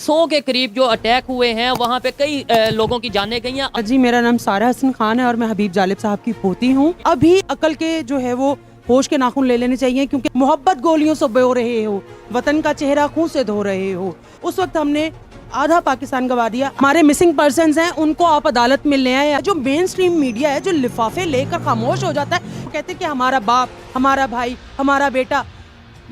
100 के करीब जो अटैक हुए हैं वहाँ पे कई लोगों की जानें गई हैं। जी, मेरा नाम सारा हसन खान है और मैं हबीब जालिब साहब की पोती हूँ। अभी अकल के जो है वो होश के नाखून ले लेने चाहिए, क्योंकि मोहब्बत गोलियों से बो रहे हो, वतन का चेहरा खून से धो रहे हो। उस वक्त हमने आधा पाकिस्तान गवा दिया। हमारे मिसिंग पर्सन्स हैं, उनको आप अदालत में ले आए। जो मेन स्ट्रीम मीडिया है जो लिफाफे लेकर खामोश हो जाता है, कहते हैं कि हमारा बाप, हमारा भाई, हमारा बेटा,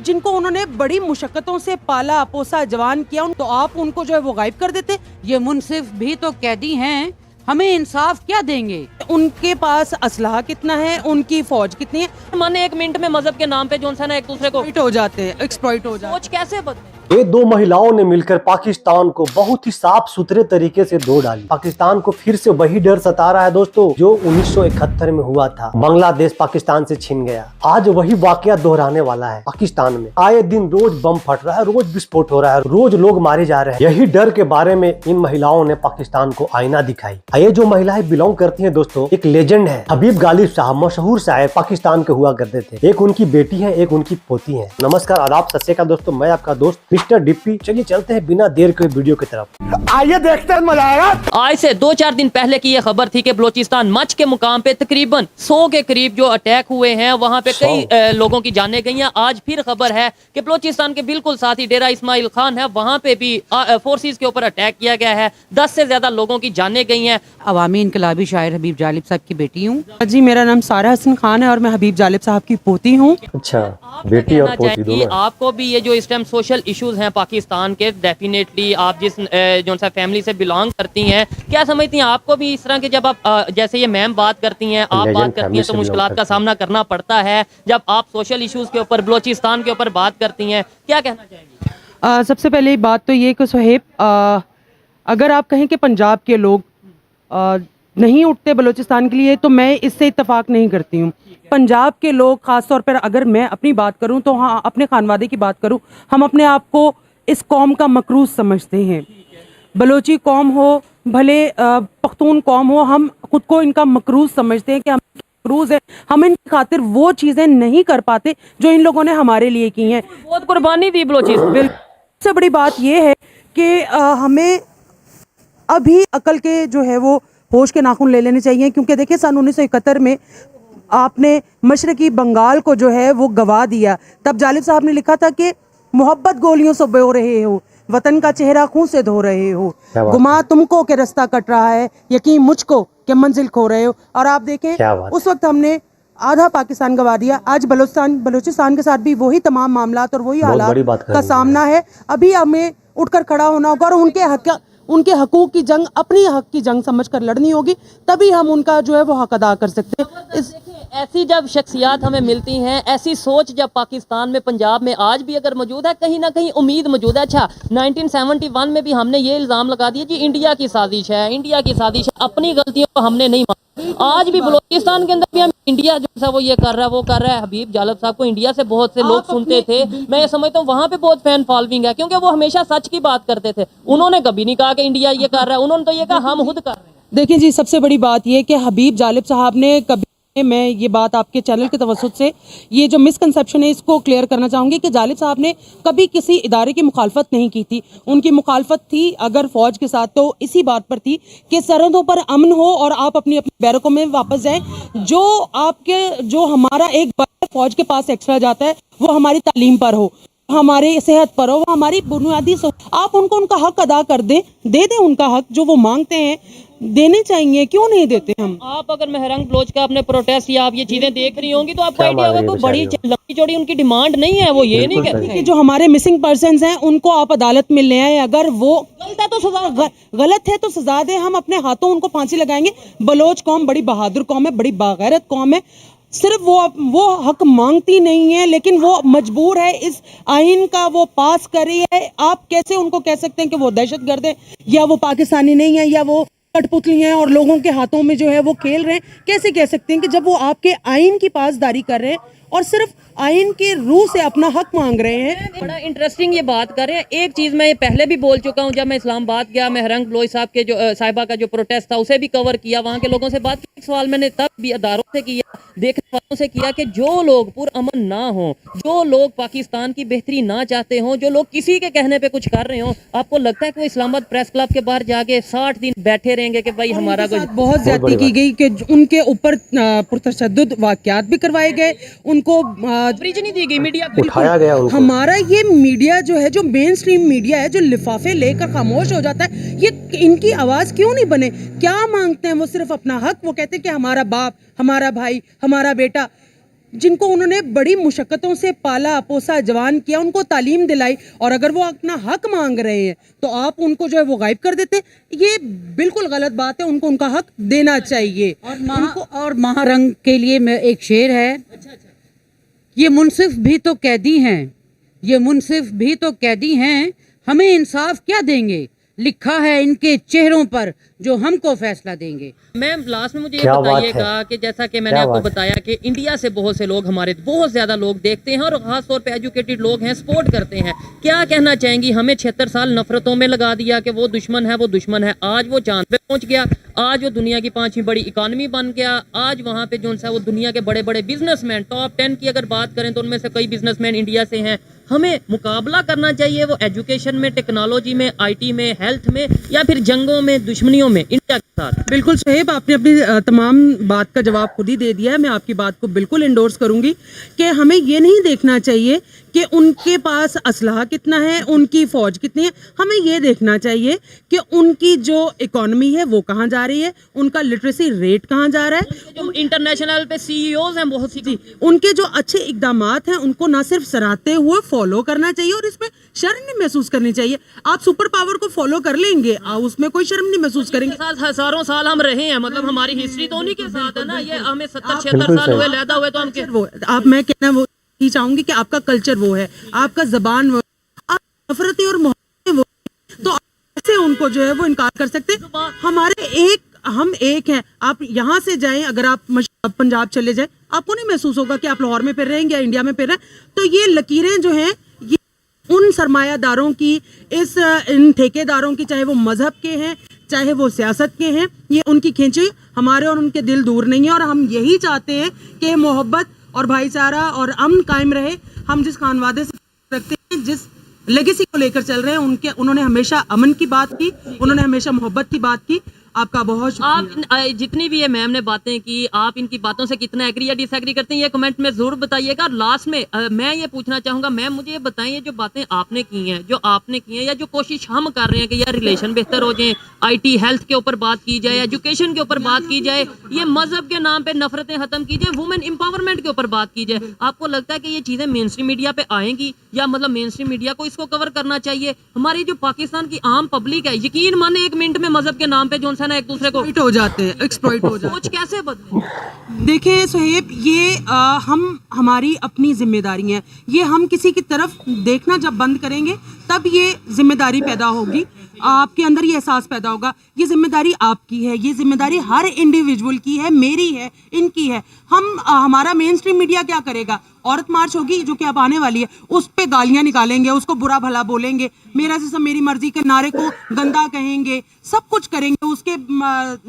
जिनको उन्होंने बड़ी मुशक्कतों से पाला पोसा जवान किया, तो आप उनको जो है वो गायब कर देते। ये मुनसिफ भी तो कैदी हैं, हमें इंसाफ क्या देंगे? उनके पास असलहा कितना है, उनकी फौज कितनी है, माने 1 मिनट में मजहब के नाम पे जो है ना एक दूसरे को एक्सप्लॉइट हो जाते हैं, एक्सप्लॉइट हो जाते हैं। सोच कैसे बदले। ये दो महिलाओं ने मिलकर पाकिस्तान को बहुत ही साफ सुथरे तरीके से धो डाली। पाकिस्तान को फिर से वही डर सता रहा है दोस्तों, जो 1971 में हुआ था। बांग्लादेश पाकिस्तान से छिन गया। आज वही वाकया दोहराने वाला है। पाकिस्तान में आए दिन रोज बम फट रहा है, रोज विस्फोट हो रहा है, रोज लोग मारे जा रहे हैं। यही डर के बारे में इन महिलाओं ने पाकिस्तान को आईना दिखाई। ये जो महिलाएं बिलोंग करती है दोस्तों, एक लेजेंड है। हबीब गालिब साहब मशहूर शायर पाकिस्तान के हुआ करते थे। एक उनकी बेटी है, एक उनकी पोती है। नमस्कार, आदाब, सत श्री अकाल दोस्तों, मैं आपका दोस्त मिस्टर डिप्पी। चलिए चलते हैं बिना देर के वीडियो की तरफ। आइए देखते हैं, मजा आएगा। आज से 2-4 दिन पहले की ये खबर थी कि बलोचिस्तान मच के मुकाम पे तकरीबन 100 के करीब जो अटैक हुए हैं वहाँ पे कई लोगों की जानें गई हैं। आज फिर खबर है कि बलोचिस्तान के बिल्कुल साथ ही डेरा इस्माइल खान है, वहाँ पे भी फोर्सेस के ऊपर अटैक किया गया है। 10 से ज्यादा लोगों की जानें गई हैं। अवामी इनकलाबी शायर हबीब जालिब साहब की बेटी हूँ। जी, मेरा नाम सारा हसन खान है और मैं हबीब जालिब साहब की पोती हूँ। अच्छा, बेटी और पोती दोनों। आपको भी ये जो इस टाइम सोशल इश्यूज हैं पाकिस्तान के, डेफिनेटली आप जिस जो सा फैमिली से बिलोंग करती हैं, क्या समझती हैं आपको भी इस तरह के जब आप जैसे ये मैम बात करती हैं, आप बात करती हैं, तो मुश्किलात का सामना करना पड़ता है जब आप सोशल इश्यूज के ऊपर, बलोचिस्तान के ऊपर बात करती हैं, क्या कहना चाहेंगी? सबसे पहले बात तो ये कि सुहेब, अगर आप कहें कि पंजाब के लोग नहीं उठते बलूचिस्तान के लिए, तो मैं इससे इत्तेफाक नहीं करती हूँ। पंजाब के लोग ख़ास तौर पर, अगर मैं अपनी बात करूँ तो हाँ, अपने खानवादे की बात करूँ, हम अपने आप को इस कौम का मकरूज समझते हैं। बलोची कौम हो, भले पख्तून कौम हो, हम खुद को इनका मकरूज समझते हैं कि हम मकरूज है। हम इनकी खातिर वो चीज़ें नहीं कर पाते जो इन लोगों ने हमारे लिए की हैं। बहुत कुर्बानी दी बलोचिस्तान। सबसे बड़ी बात ये है कि हमें अभी अकल के जो है वो होश के नाखून ले लेने चाहिए, क्योंकि देखिए सन 1971 में आपने मशरकी बंगाल को जो है वो गवा दिया। तब जालिब साहब ने लिखा था कि मोहब्बत गोलियों से बो रहे हो, वतन का चेहरा खून से धो रहे हो, गुमा तुमको के रास्ता कट रहा है, यकीन मुझको के मंजिल खो रहे हो। और आप देखें उस वक्त हमने आधा पाकिस्तान गवा दिया। आज बलूचिस्तान के साथ भी वही तमाम मामलात और वही हालात का सामना है। अभी हमें उठकर खड़ा होना होगा और उनके हकूक की जंग अपनी हक की जंग समझकर लड़नी होगी, तभी हम उनका जो है वो हक अदा कर सकते हैं। ऐसी जब शख्सियात हमें मिलती हैं, ऐसी सोच जब पाकिस्तान में, पंजाब में आज भी अगर मौजूद है, कहीं ना कहीं उम्मीद मौजूद है। अच्छा, 1971 में भी हमने ये इल्ज़ाम लगा दिया जी इंडिया की साजिश है, इंडिया की साजिश है, अपनी गलतियों को हमने नहीं माना। आज भी बलूचिस्तान के अंदर भी हम इंडिया जो सा वो ये कर रहा है, वो कर रहा है। हबीब जालिब साहब को इंडिया से बहुत से लोग सुनते थे। मैं ये समझता हूँ वहाँ पे बहुत फैन फॉलोइंग है, क्योंकि वो हमेशा सच की बात करते थे। उन्होंने कभी नहीं कहा कि इंडिया ये कर रहा है, उन्होंने तो ये कहा हम खुद कर रहे हैं। देखिए जी, सबसे बड़ी बात ये कि हबीब जालिब साहब ने कभी, मैं ये बात आपके चैनल के तवज्जुह से ये जो मिसकंसेप्शन है इसको क्लियर करना चाहूँगी कि जालिब साहब ने कभी किसी इदारे की मुखालफत नहीं की थी। उनकी मुखालफत थी अगर फौज के साथ, तो इसी बात पर थी कि सरहदों पर अमन हो और आप अपनी अपनी बैरकों में वापस जाएं। जो हमारा एक फौज के पास एक्स्ट्रा जाता है वो हमारी तालीम पर हो, हमारे सेहत पर हो, वो हमारी बुनियादी आप उनका हक अदा कर दें, दे दें उनका हक जो वो मांगते हैं, देने चाहिए, क्यों नहीं देते हम। आप अगर महरंग बलोच का अपने प्रोटेस्ट या आप ये चीजें देख रही होंगी तो आपको आइडिया होगा कोई बड़ी लंबी चौड़ी उनकी डिमांड नहीं है। वो ये नहीं कहते कि जो हमारे मिसिंग पर्सन्स हैं उनको आप अदालत में ले आए। अगर वो गलत है तो सजा, गलत है तो सजा दें। हम अपने हाथों उनको फांसी लगाएंगे। बलोच कौम बड़ी बहादुर कौम है, बड़ी बागैरत कौम है। सिर्फ वो हक मांगती नहीं है, लेकिन वो मजबूर है, इस आइन का वो पास कर रही है। आप कैसे उनको कह सकते हैं कि वो दहशतगर्द है या वो पाकिस्तानी नहीं है या वो कठपुतली हैं और लोगों के हाथों में जो है वो खेल रहे हैं? कैसे कह सकते हैं कि जब वो आपके आइन की पासदारी कर रहे हैं और सिर्फ आइन के रूह से अपना हक मांग रहे हैं। बड़ा इंटरेस्टिंग ये बात कर रहे हैं। एक चीज मैं ये पहले भी बोल चुका हूँ, जब मैं इस्लामाबाद गया, मैं हरंग लोई साहब के जो साहिबा का जो प्रोटेस्ट था उसे भी कवर किया, वहाँ के लोगों से बात की। एक सवाल मैंने तब भी अदारों से किया, देखने वालों से किया कि जो लोग पुरअमन ना हो, जो लोग पाकिस्तान की बेहतरी ना चाहते हों, जो लोग किसी के कहने पे कुछ कर रहे हो, आपको लगता है कि वो इस्लामाबाद प्रेस क्लब के बाहर जाके 60 दिन बैठे रहेंगे कि भाई हमारा उनके कुछ साथ बहुत ज्यादती की गई कि उनके ऊपर पुरतशद्दुद वाकयात भी करवाए गए, उनको कवरेज नहीं दी गई मीडिया को। उठाया गया उनको। हमारा ये मीडिया जो है, जो मेन स्ट्रीम मीडिया है, जो लिफाफे लेकर खामोश हो जाता है, ये इनकी आवाज क्यों नहीं बने? क्या मांगते हैं वो? सिर्फ अपना हक। वो कहते हैं कि हमारा बाप, हमारा भाई, हमारा बेटा, जिनको उन्होंने बड़ी मुशक्कतों से पाला पोसा, जवान किया, उनको तालीम दिलाई, और अगर वो अपना हक मांग रहे हैं तो आप उनको जो है वो गायब कर देते। ये बिल्कुल गलत बात है। उनको उनका हक देना चाहिए। और महारंग के लिए मैं एक शेर है, ये मुनसिफ भी तो कैदी हैं, ये मुनसिफ भी तो कैदी हैं, हमें इंसाफ क्या देंगे, लिखा है इनके चेहरों पर जो हमको फैसला देंगे। मैम लास्ट में मुझे ये क्या बात बताइएगा है? कि जैसा कि मैंने क्या आपको बात है? बताया कि इंडिया से बहुत से लोग, हमारे बहुत ज्यादा लोग देखते हैं और खास तौर पे एजुकेटेड लोग हैं, सपोर्ट करते हैं। क्या कहना चाहेंगी? हमें 76 साल नफरतों में लगा दिया कि वो दुश्मन है, वो दुश्मन है। आज वो चांद पे पहुंच गया, आज वो दुनिया की 5वीं बड़ी इकानमी बन गया। आज वहाँ पे जो है वो दुनिया के बड़े बड़े बिजनेसमैन, टॉप 10 की अगर बात करें तो उनमें से कई बिजनेसमैन इंडिया से हैं। हमें मुकाबला करना चाहिए वो एजुकेशन में, टेक्नोलॉजी में, IT में, हेल्थ में, या फिर जंगों में, दुश्मनियों में इंडिया के साथ? बिल्कुल सोहेब, आपने अपनी तमाम बात का जवाब खुद ही दे दिया है। मैं आपकी बात को बिल्कुल इंडोर्स करूंगी कि हमें ये नहीं देखना चाहिए कि उनके पास असलहा कितना है, उनकी फौज कितनी है। हमें ये देखना चाहिए कि उनकी जो इकोनॉमी है वो कहाँ जा रही है, उनका लिटरेसी रेट कहाँ जा रहा है। जो इंटरनेशनल पे CEOs हैं बहुत सी, उनके जो अच्छे इकदामात हैं उनको ना सिर्फ सराहते हुए फॉलो करना चाहिए और इसमें शर्म नहीं महसूस करनी चाहिए। आप सुपर पावर को फॉलो कर लेंगे, आप उसमें कोई शर्म नहीं महसूस करेंगे। साथ हजारों साल हम रहे हैं, मतलब हमारी हिस्ट्री तो उन्हीं के साथ है ना। ये हमें 70-76 बिल्कुल साल सही। हुए लैदा हुए, तो हम वो आप, मैं कहना वो ही चाहूंगी कि आपका कल्चर वो है, आपका जबान वो है, आप नफरतें और मोहब्बतें वो है, तो ऐसे उनको जो है वो इनकार कर सकते हैं। हम एक हैं। आप यहाँ से जाएं, अगर आप पंजाब चले जाएं, आपको नहीं महसूस होगा कि आप लाहौर में फिर रहे हैं या इंडिया में फिर रहे हैं। तो ये लकीरें जो हैं, ये उन सरमायादारों की, इन ठेकेदारों की, चाहे वो मजहब के हैं, चाहे वो सियासत के हैं, ये उनकी खींची, हमारे और उनके दिल दूर नहीं है। और हम यही चाहते हैं कि मोहब्बत और भाईचारा और अमन कायम रहे। हम जिस खानवादे से रखते हैं, जिस लेगेसी को लेकर चल रहे हैं, उन्होंने हमेशा अमन की बात की, उन्होंने हमेशा मोहब्बत की बात की। आपका बहुत शुक्रिया। आप जितनी भी ये मैम ने बातें की, आप इनकी बातों से कितना एग्री या डिसएग्री करते हैं, ये कमेंट में जरूर बताइएगा। और लास्ट में मैं ये पूछना चाहूंगा, मैम मुझे ये बताइए, जो बातें आपने की हैं, जो आपने की हैं, या जो कोशिश हम कर रहे हैं कि यार रिलेशन बेहतर हो जाए, IT हेल्थ के ऊपर बात की जाए, एजुकेशन के ऊपर बात की जाए, ये मजहब के नाम पे नफरतें खत्म की जाए, वुमेन एम्पावरमेंट के ऊपर बात की जाए, आपको लगता है कि ये चीजें मेन स्ट्रीम मीडिया पे आएंगी, या मतलब मेन स्ट्रीम मीडिया को इसको कवर करना चाहिए? हमारी जो पाकिस्तान की आम पब्लिक है, यकीन माने 1 मिनट में मजहब के नाम पे जो है ना एक दूसरे को हो जाते हैं, एक्सप्लॉइट हो जाते हैं। सोच कैसे बदले? देखिए सोहेब, ये हमारी अपनी जिम्मेदारी है। ये हम किसी की तरफ देखना जब बंद करेंगे तब ये जिम्मेदारी पैदा होगी, आपके अंदर ये एहसास पैदा होगा। ये जिम्मेदारी आपकी है, ये जिम्मेदारी हर इंडिविजुअल की है, मेरी है, इनकी है। हमारा मेन स्ट्रीम मीडिया क्या करेगा? औरत मार्च होगी जो कि अब आने वाली है, उस पे गालियां निकालेंगे, उसको बुरा भला बोलेंगे, मेरा सिस्टम मेरी मर्जी के नारे को गंदा कहेंगे, सब कुछ करेंगे। उसके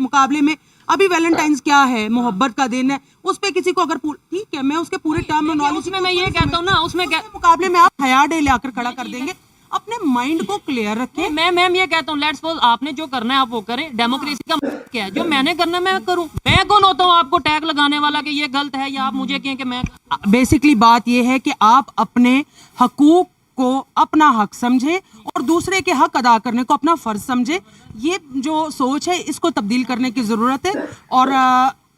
मुकाबले में अभी वैलेंटाइंस क्या है, मोहब्बत का दिन है, उस पे किसी को अगर ठीक है, मैं उसके पूरे टर्मिनोलॉजी उसमें मैं ये कहता हूँ ना, उसमें मुकाबले में आप हया डे लाकर खड़ा कर देंगे। अपने माइंड को क्लियर रखें। मैम ये कहता हूँ, लेट्स सपोज आपने जो करना है आप वो करें, डेमोक्रेसी का मतलब क्या है? जो मैंने करना है मैं करूं। मैं कौन होता हूँ आपको टैग लगाने वाला कि ये गलत है, या आप मुझे कहें कि मैं? बेसिकली बात ये है कि आप अपने हकूक को अपना हक समझे और दूसरे के हक अदा करने को अपना फर्ज समझे। ये जो सोच है इसको तब्दील करने की जरूरत है। और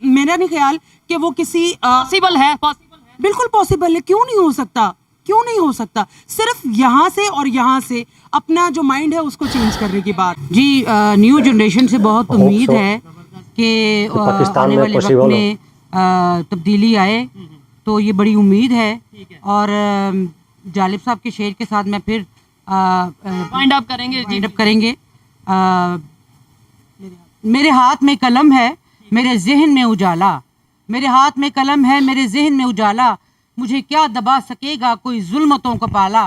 मेरा नहीं ख्याल कि वो किसी पॉसिबल है। बिल्कुल पॉसिबल है, क्यों नहीं हो सकता, क्यों नहीं हो सकता? सिर्फ यहाँ से और यहाँ से अपना जो माइंड है उसको चेंज करने की बात। जी, न्यू जनरेशन से बहुत उम्मीद है कि आने वाले वक्त में तब्दीली आए, तो ये बड़ी उम्मीद है। और जालिब साहब के शेर के साथ मैं फिर वाइंड अप करेंगे। मेरे हाथ में कलम है, मेरे जहन में उजाला, मेरे हाथ में कलम है, मेरे जहन में उजाला, मुझे क्या दबा सकेगा कोई जुल्मतों का पाला।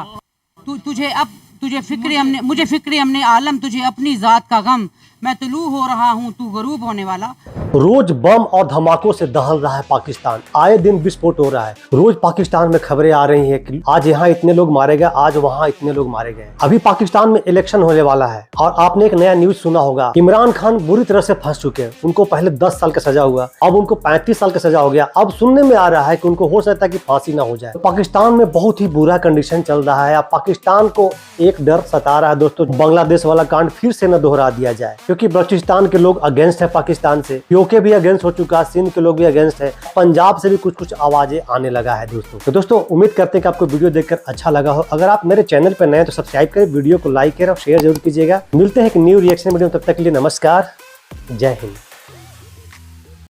मुझे फिक्र हमने आलम, तुझे अपनी जात का गम, मैं तुलू हो रहा हूँ तू गरूब होने वाला। रोज बम और धमाकों से दहल रहा है पाकिस्तान, आए दिन विस्फोट हो रहा है। रोज पाकिस्तान में खबरें आ रही हैं कि आज यहाँ इतने लोग मारे गए, आज वहाँ इतने लोग मारे गए। अभी पाकिस्तान में इलेक्शन होने वाला है और आपने एक नया न्यूज सुना होगा, इमरान खान बुरी तरह से फंस चुके हैं। उनको पहले 10 साल का सजा हुआ, अब उनको 35 साल का सजा हो गया। अब सुनने में आ रहा है कि उनको हो सकता है कि फांसी ना हो जाए। पाकिस्तान में बहुत ही बुरा कंडीशन चल रहा है। अब पाकिस्तान को एक डर सता रहा है दोस्तों, बांग्लादेश वाला कांड फिर से न दोहरा दिया जाए, क्योंकि बलूचिस्तान के लोग अगेंस्ट है पाकिस्तान से, यूके भी अगेंस्ट हो चुका है, सिंध के लोग भी अगेंस्ट है, पंजाब से भी कुछ कुछ आवाजें आने लगा है दोस्तों। तो दोस्तों उम्मीद करते हैं कि आपको वीडियो देखकर अच्छा लगा हो। अगर आप मेरे चैनल पर नए हैं तो सब्सक्राइब करें, वीडियो को लाइक करें और शेयर जरूर कीजिएगा। मिलते हैं एक न्यू रिएक्शन वीडियो, तब तक के लिए नमस्कार, जय हिंद।